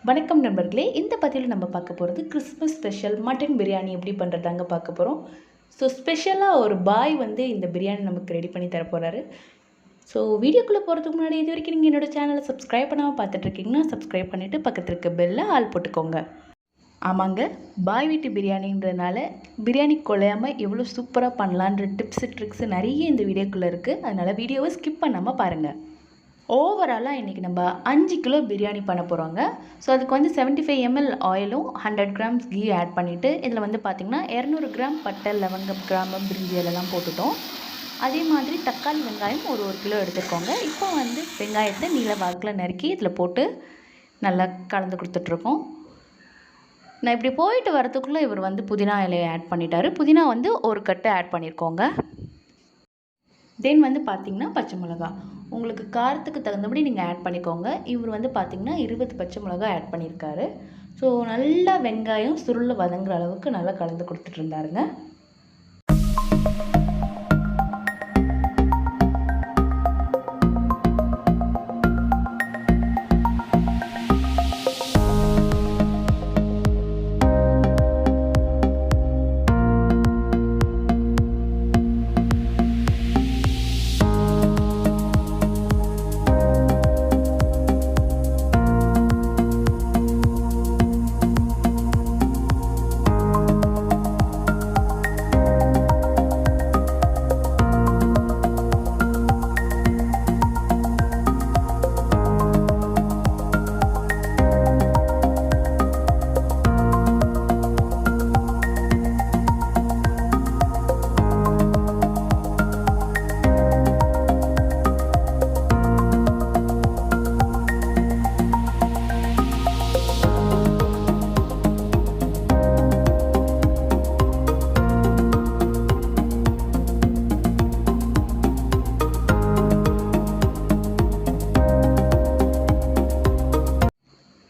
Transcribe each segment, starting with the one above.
வணக்கம் நண்பர்களே, இந்த பதிவில் நம்ம பார்க்க போகிறது கிறிஸ்மஸ் ஸ்பெஷல் மட்டன் பிரியாணி எப்படி பண்ணுறதாங்க பார்க்க போகிறோம். ஸோ ஸ்பெஷலாக ஒரு பாய் வந்து இந்த பிரியாணி நமக்கு ரெடி பண்ணி தரப்போகிறாரு. ஸோ வீடியோக்குள்ளே போகிறதுக்கு முன்னாடி இது வரைக்கும் நீங்கள் என்னோடய சேனலை சப்ஸ்கிரைப் பண்ணாமல் பார்த்துட்ருக்கீங்கன்னா சப்ஸ்கிரைப் பண்ணிவிட்டு பக்கத்தில் இருக்க பெல்லை ஆள் போட்டுக்கோங்க. ஆமாங்க, பாய் வீட்டு பிரியாணின்றதுனால பிரியாணி குழையாமல் எவ்வளோ சூப்பராக பண்ணலான்ற டிப்ஸு ட்ரிக்ஸு நிறைய இந்த வீடியோக்குள்ளே இருக்குது. அதனால் வீடியோவை ஸ்கிப் பண்ணாமல் பாருங்கள். ஓவராலாக இன்றைக்கி நம்ம 5 கிலோ பிரியாணி பண்ண போகிறோங்க. ஸோ அதுக்கு வந்து 75 ml ஆயிலும் 100 grams கீ ஆட் பண்ணிவிட்டு இதில் வந்து பார்த்திங்கன்னா 200 கிராம் பட்டை, லவங்கம், கிராமம், பிரிஞ்சி எல்லாம் போட்டுட்டோம். அதே மாதிரி தக்காளி, வெங்காயம் ஒரு கிலோ எடுத்துக்கோங்க. இப்போ வந்து வெங்காயத்தை நீல வாக்கில் நறுக்கி இதில் போட்டு நல்லா கலந்து கொடுத்துட்ருக்கோம். நான் இப்படி போயிட்டு வரத்துக்குள்ளே இவர் வந்து புதினா இலையை ஆட் பண்ணிட்டாரு. புதினா வந்து ஒரு கட்டு ஆட் பண்ணியிருக்கோங்க. தென் வந்து பார்த்திங்கன்னா பச்சை மிளகா உங்களுக்கு காரத்துக்கு தகுந்தபடி நீங்கள் ஆட் பண்ணிக்கோங்க. இவர் வந்து பார்த்திங்கன்னா 20 பச்சை மிளகா ஆட் பண்ணியிருக்காரு. ஸோ நல்லா வெங்காயம் சுருளை வதங்குற அளவுக்கு நல்லா கலந்து கொடுத்துட்டு இருந்தாருங்க.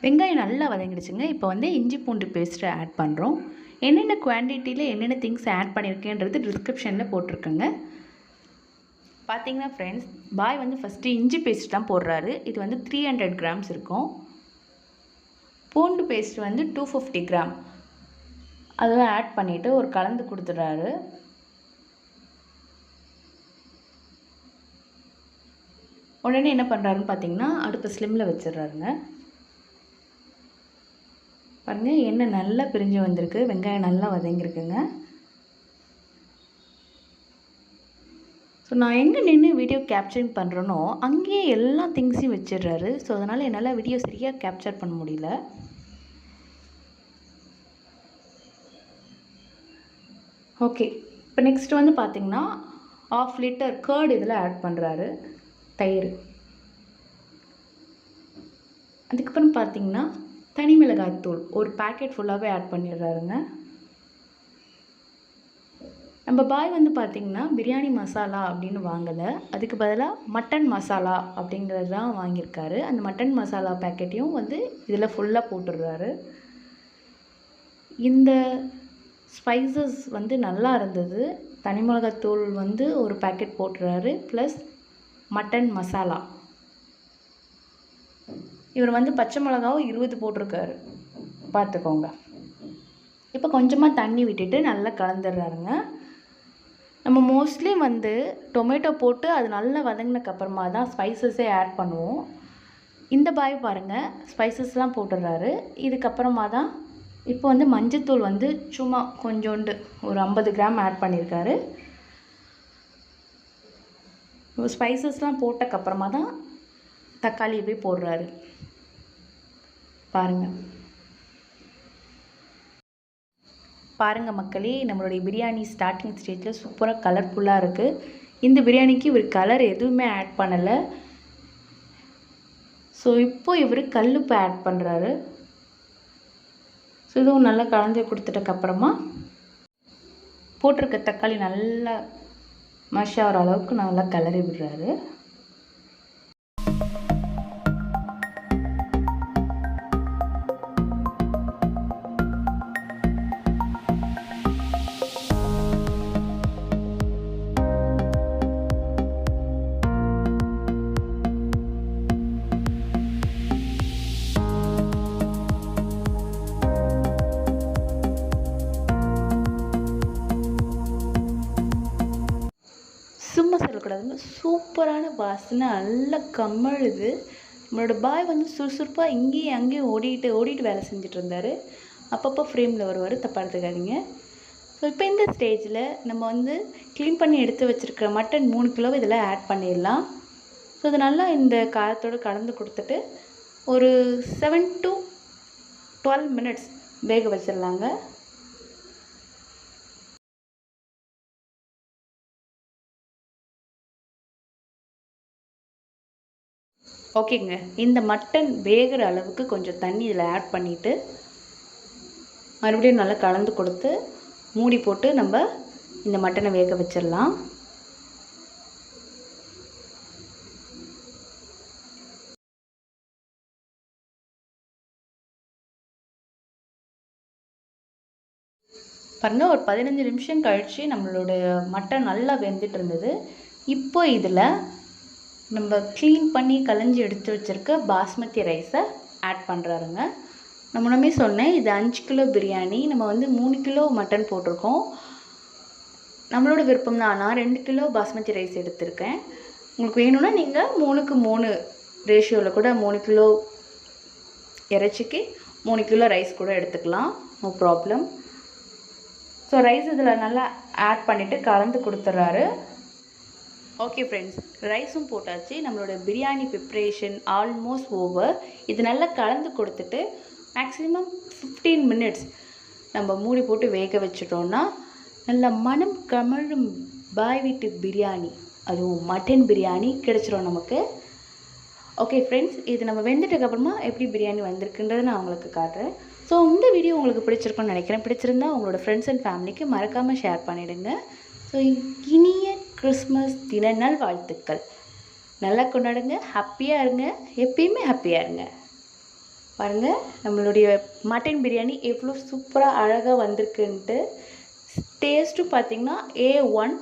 வெங்காயம் நல்லா வதங்கிடுச்சுங்க. இப்போ வந்து இஞ்சி பூண்டு பேஸ்ட்டை ஆட் பண்ணுறோம். என்னென்ன குவான்டிட்டியில் என்னென்ன திங்ஸ் ஆட் பண்ணியிருக்கேன்றது டிஸ்கிரிப்ஷனில் போட்டிருக்கேங்க. பார்த்தீங்கன்னா ஃப்ரெண்ட்ஸ், பாய் வந்து ஃபஸ்ட்டு இஞ்சி பேஸ்ட் தான் போடுறாரு. இது வந்து 300 grams இருக்கும். பூண்டு பேஸ்ட் வந்து 250 கிராம் அதெல்லாம் ஆட் பண்ணிவிட்டு ஒரு கலந்து கொடுத்துட்றாரு. உடனே என்ன பண்ணுறாருன்னு பார்த்தீங்கன்னா அடுப்பு ஸ்லிம்மில் வச்சிடுறாருங்க. பாருங்கள், எண்ணெய் நல்லா பிரிஞ்சு வந்திருக்கு, வெங்காயம் நல்லா வதங்கியிருக்குங்க. ஸோ நான் எங்கே நின்று வீடியோ கேப்சரிங் பண்ணுறேனோ அங்கேயே எல்லா திங்ஸையும் வச்சிடுறாரு. ஸோ அதனால் என்னால் வீடியோ சரியாக கேப்சர் பண்ண முடியல. ஓகே, இப்போ நெக்ஸ்ட் வந்து பார்த்திங்கன்னா 1/2 liter கர்ட் இதில் ஆட் பண்ணுறாரு, தயிர். அதுக்கப்புறம் பார்த்திங்கன்னா தனி மிளகாய்த்தூள் ஒரு பேக்கெட் ஃபுல்லாகவே ஆட் பண்ணிடுறாருங்க. நம்ம பாய் வந்து பார்த்திங்கன்னா பிரியாணி மசாலா அப்படின்னு வாங்கலை, அதுக்கு பதிலாக மட்டன் மசாலா அப்படிங்கிறது தான் வாங்கியிருக்காரு. அந்த மட்டன் மசாலா பேக்கெட்டையும் வந்து இதில் ஃபுல்லாக போட்டுடுறாரு. இந்த ஸ்பைசஸ் வந்து நல்லா இருந்தது. தனி மிளகாய்த்தூள் வந்து ஒரு பேக்கெட் போட்டுறாரு, ப்ளஸ் மட்டன் மசாலா. இவர் வந்து பச்சை மிளகாவும் 20 போட்டிருக்காரு, பார்த்துக்கோங்க. இப்போ கொஞ்சமாக தண்ணி விட்டுட்டு நல்லா கலந்துடுறாருங்க. நம்ம மோஸ்ட்லி வந்து டொமேட்டோ போட்டு அது நல்லா வதங்கினதுக்கப்புறமா தான் ஸ்பைசஸே ஆட் பண்ணுவோம். இந்த பாய் பாருங்கள், ஸ்பைசஸ்லாம் போட்டுடுறாரு. இதுக்கப்புறமா தான் இப்போ வந்து மஞ்சத்தூள் வந்து சும்மா கொஞ்சோண்டு ஒரு 50 கிராம் ஆட் பண்ணியிருக்காரு. ஸ்பைசஸ்லாம் போட்டக்கப்புறமா தான் தக்காளி போய் போடுறாரு. பாருங்கள் மக்களே, நம்மளுடைய பிரியாணி ஸ்டார்டிங் ஸ்டேஜில் சூப்பராக கலர்ஃபுல்லாக இருக்குது. இந்த பிரியாணிக்கு இவர் கலர் எதுவுமே ஆட் பண்ணலை. ஸோ இப்போ இவர் கல்லுப்பு ஆட் பண்ணுறாரு. ஸோ இதுவும் நல்லா கலந்து கொடுத்துட்டக்கப்புறமா போட்டிருக்க தக்காளி நல்லா மஷ் ஆகிற அளவுக்கு நல்லா கிளறி விடுறாரு. சொல்லக்கூடாதுங்க, சூப்பரான வாசனை நல்லா கமழுது. நம்மளோட பாய் வந்து சுறுசுறுப்பாக இங்கேயும் அங்கேயும் ஓடிட்டு வேலை செஞ்சுட்டு இருந்தார். அப்பப்போ ஃப்ரேமில் வருவார், தப்பாக எடுத்துக்காதீங்க. ஸோ இப்போ இந்த ஸ்டேஜில் நம்ம வந்து க்ளீன் பண்ணி எடுத்து வச்சுருக்கிற மட்டன் 3 கிலோ இதில் ஆட் பண்ணிடலாம். ஸோ இது நல்லா இந்த காரத்தோடு கலந்து கொடுத்துட்டு ஒரு 7 to 12 மினிட்ஸ் வேக வச்சிடலாங்க. ஓகேங்க, இந்த மட்டன் வேகிற அளவுக்கு கொஞ்சம் தண்ணி இதில் ஆட் பண்ணிவிட்டு மறுபடியும் நல்லா கலந்து கொடுத்து மூடி போட்டு நம்ம இந்த மட்டனை வேக வச்சிடலாம். பாருங்கள், ஒரு 15 நிமிஷம் கழித்து நம்மளோட மட்டன் நல்லா வெந்துட்டு இருந்தது. இப்போ இதில் நம்ம க்ளீன் பண்ணி களைஞ்சி எடுத்து வச்சுருக்க பாஸ்மதி ரைஸை ஆட் பண்ணுறாருங்க. நான் முன்னமே சொன்னேன், இது 5 கிலோ பிரியாணி. நம்ம வந்து 3 கிலோ மட்டன் போட்டிருக்கோம். நம்மளோட விருப்பம் தான். நான் 2 கிலோ பாஸ்மதி ரைஸ் எடுத்திருக்கேன். உங்களுக்கு வேணும்னா நீங்கள் 3க்கு 3 ரேஷியோவில் கூட 3 கிலோ இறைச்சிக்கு 3 கிலோ ரைஸ் கூட எடுத்துக்கலாம், நோ ப்ராப்ளம். ஸோ ரைஸ் இதில் நல்லா ஆட் பண்ணிவிட்டு கலந்து கொடுத்துட்றாரு. ஓகே ஃப்ரெண்ட்ஸ், ரைஸும் போட்டாச்சு. நம்மளோட பிரியாணி ப்ரிப்ரேஷன் ஆல்மோஸ்ட் ஓவர். இது நல்லா கலந்து கொடுத்துட்டு மேக்ஸிமம் 15 மினிட்ஸ் நம்ம மூடி போட்டு வேக வச்சிட்டோன்னா நல்ல மனம் கமழும் பாய் வீட்டு பிரியாணி, அதுவும் மட்டன் பிரியாணி கிடச்சிரும் நமக்கு. ஓகே ஃப்ரெண்ட்ஸ், இது நம்ம வெந்துட்டதுக்கப்புறமா எப்படி பிரியாணி வந்திருக்குன்றதை நான் உங்களுக்கு காட்டுறேன். ஸோ இந்த வீடியோ உங்களுக்கு பிடிச்சிருக்குன்னு நினைக்கிறேன். பிடிச்சிருந்தா உங்களோட ஃப்ரெண்ட்ஸ் அண்ட் ஃபேமிலிக்கு மறக்காமல் ஷேர் பண்ணிவிடுங்க. ஸோ இனிய கிறிஸ்மஸ் தின நாள் வாழ்த்துக்கள். நல்லா கொண்டாடுங்க, ஹாப்பியாக இருங்க, எப்பயுமே ஹாப்பியாக இருங்க. பாருங்கள், நம்மளுடைய மட்டன் பிரியாணி எவ்வளோ சூப்பராக அழகாக வந்திருக்குன்ட்டு. டேஸ்ட்டும் பார்த்திங்கன்னா A1.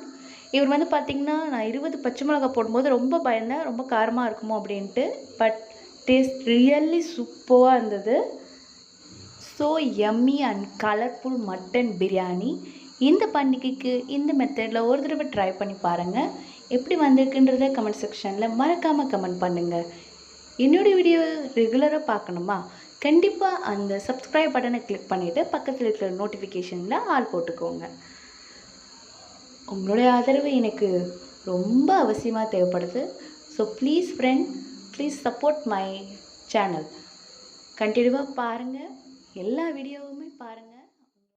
இவர் வந்து பார்த்திங்கன்னா நான் 20 பச்சை மிளகா போடும்போது ரொம்ப பயந்தேன், ரொம்ப காரமாக இருக்குமோ அப்படின்ட்டு. பட் டேஸ்ட் ரியல்லி சூப்பராக இருந்தது. So yummy and colourful mutton biryani. இந்த பண்டிகைக்கு இந்த மெத்தடில் ஒரு தடவை ட்ரை பண்ணி பாருங்கள். எப்படி வந்திருக்குன்றத கமெண்ட் செக்ஷனில் மறக்காமல் கமெண்ட் பண்ணுங்கள். என்னோடய வீடியோ ரெகுலராக பார்க்கணுமா? கண்டிப்பாக அந்த சப்ஸ்கிரைப் பட்டனை கிளிக் பண்ணிவிட்டு பக்கத்தில் இருக்கிற நோட்டிஃபிகேஷனில் ஆல் போட்டுக்கோங்க. உங்களுடைய ஆதரவு எனக்கு ரொம்ப அவசியமாக தேவைப்படுது. So please friend, please support my channel. கண்டினியூவாக பாருங்கள், எல்லா வீடியோவுமே பாருங்கள்.